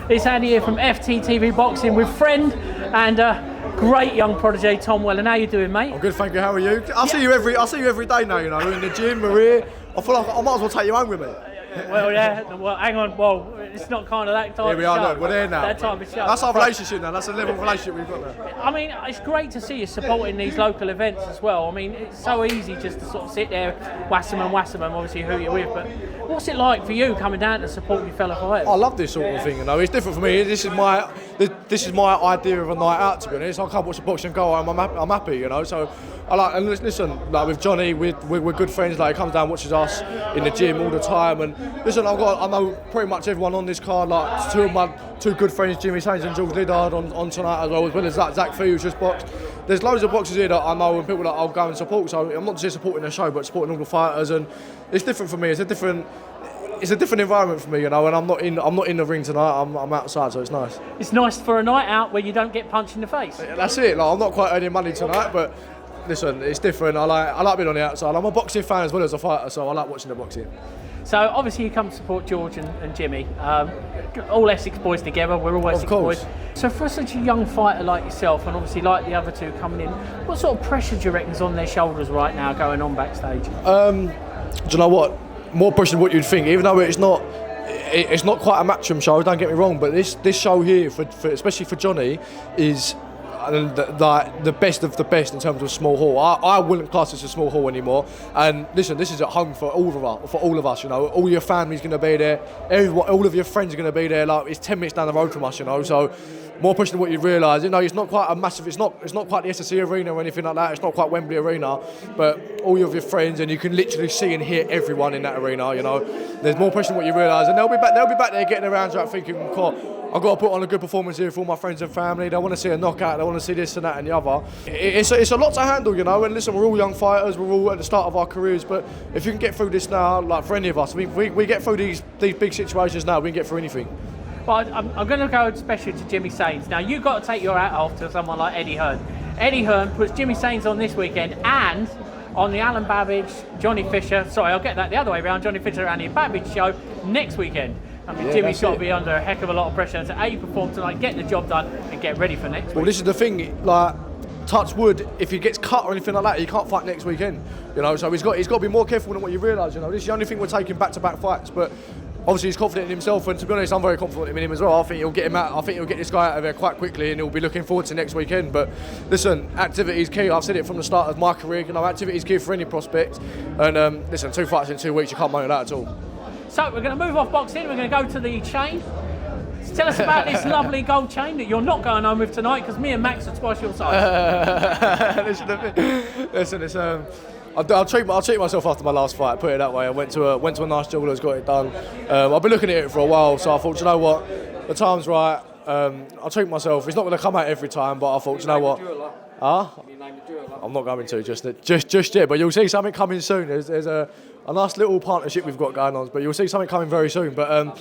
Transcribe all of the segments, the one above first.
It's Andy here from FTTV Boxing with friend and great young prodigy Tom Welland. How you doing, mate? I'm good, thank you. How are you? I see you every day now. You know, we're in the gym, we're here. I feel like I might as well take you home with me. Well, yeah. Well, hang on. Well, it's not kind of that type Here we of are. show. Look, we're there now. That type of show. That's our relationship now. That's the level of relationship we've got now. I mean, it's great to see you supporting these local events as well. I mean, it's so easy just to sort of sit there, wassam, obviously who you're with. But what's it like for you coming down to support your fellow fighters? I love this sort of thing. You know, it's different for me. This is my idea of a night out. To be honest, I can't watch the boxing and go home. I'm happy. You know, so. I like, and listen, like with Johnny, we're good friends. Like, he comes down, watches us in the gym all the time. And listen, I know pretty much everyone on this card. Like two good friends, Jimmy Sains and Liddard, on tonight as well as Zach Fee, who's just boxed. There's loads of boxers here that I know and people that I'll go and support. So I'm not just supporting the show, but supporting all the fighters. And it's different for me. It's a different environment for me, you know. And I'm not in the ring tonight. I'm outside, so it's nice. It's nice for a night out where you don't get punched in the face. That's it. Like, I'm not quite earning money tonight, but. Listen, it's different. I like being on the outside. I'm a boxing fan as well as a fighter, so I like watching the boxing. So obviously you come to support George and Jimmy. All Essex boys together. We're all Essex boys. So for such a young fighter like yourself, and obviously like the other two coming in, what sort of pressure do you reckon's on their shoulders right now going on backstage? Do you know what? More pressure than what you'd think. Even though it's not quite a matchroom show. Don't get me wrong, but this show here, for especially for Johnny, is. And the best of the best in terms of small hall. I wouldn't class this as a small hall anymore. And listen, this is at home for all of us. You know, all your family's going to be there. All of your friends are going to be there. Like, it's 10 minutes down the road from us. You know, so more push than what you realise. You know, it's not quite a massive. It's not quite the SSE Arena or anything like that. It's not quite Wembley Arena, but all of your friends, and you can literally see and hear everyone in that arena. You know, there's more push than what you realise, and they'll be back there getting around to thinking, I've got to put on a good performance here for all my friends and family. They want to see a knockout. They want to see this and that and the other. It's a lot to handle, you know. And listen, we're all young fighters. We're all at the start of our careers. But if you can get through this now, like for any of us, we get through these big situations now. We can get through anything. Well, I'm going to go especially to Jimmy Sains. Now, you've got to take your hat off to someone like Eddie Hearn. Eddie Hearn puts Jimmy Sains on this weekend and on the Alan Babbage, Johnny Fisher. Sorry, I'll get that the other way around. Johnny Fisher and the Babbage show next weekend. I mean, Jimmy's got to be under a heck of a lot of pressure to A, perform tonight, get the job done, and get ready for next week. Well, this is the thing, like, touch wood, if he gets cut or anything like that, he can't fight next weekend. You know, so he's got to be more careful than what you realise. You know, this is the only thing we're taking back-to-back fights, but obviously he's confident in himself, and to be honest, I'm very confident in him as well. I think he'll get him out. I think he'll get this guy out of there quite quickly, and he'll be looking forward to next weekend. But listen, activity is key. I've said it from the start of my career. You know, activity is key for any prospect. And listen, 2 fights in 2 weeks, you can't moan at that at all. So we're going to move off boxing. We're going to go to the chain. Tell us about this lovely gold chain that you're not going home with tonight, because me and Max are twice your size. Listen, it's I'll treat myself after my last fight. Put it that way. I went to a nice jeweler's, got it done. I've been looking at it for a while, so I thought, you know what, the time's right. I'll treat myself. It's not going to come out every time, but I thought, you know what. I'm not going to just yet, but you'll see something coming soon. There's a nice little partnership we've got going on, but you'll see something coming very soon. But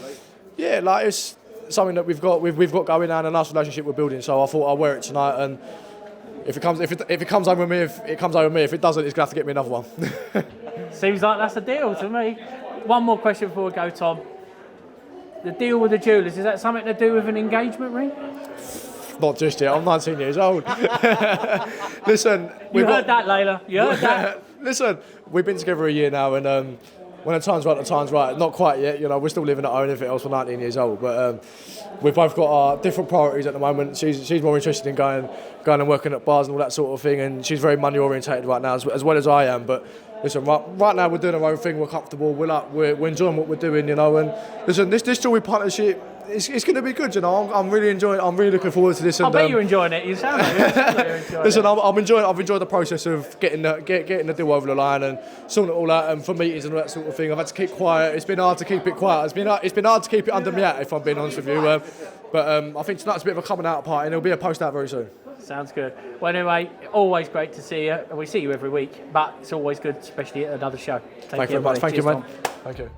yeah, like, it's something that we've got going on, and a nice relationship we're building. So I thought I'll wear it tonight, and if it comes over me, it comes over me. If it doesn't, it's gonna have to get me another one. Seems like that's a deal to me. One more question before we go, Tom. The deal with the jewellers, is that something to do with an engagement ring? Not just yet. I'm 19 years old. Listen, you heard that, Layla. You heard that. Listen, we've been together a year now, and when the time's right, the time's right. Not quite yet. You know, we're still living at home. Anything else, we're 19 years old, but we've both got our different priorities at the moment. She's more interested in going and working at bars and all that sort of thing, and she's very money orientated right now, as well as I am. But listen, right now we're doing our own thing. We're comfortable. We're enjoying what we're doing, you know. And listen, this jewelry partnership, it's going to be good, you know. I'm really enjoying it. I'm really looking forward to this. I bet you're enjoying it. You sound like you're enjoying it. Listen, I've enjoyed the process of getting the deal over the line and sorting it all out, and for meetings and all that sort of thing. I've had to keep quiet. It's been hard to keep it quiet. It's been hard to keep it under my hat, if I'm being honest with you. But I think tonight's a bit of a coming out party, and there'll be a post out very soon. Sounds good. Well, anyway, always great to see you. We see you every week, but it's always good, especially at another show. Thank you very much. Thank you, man. Thank you.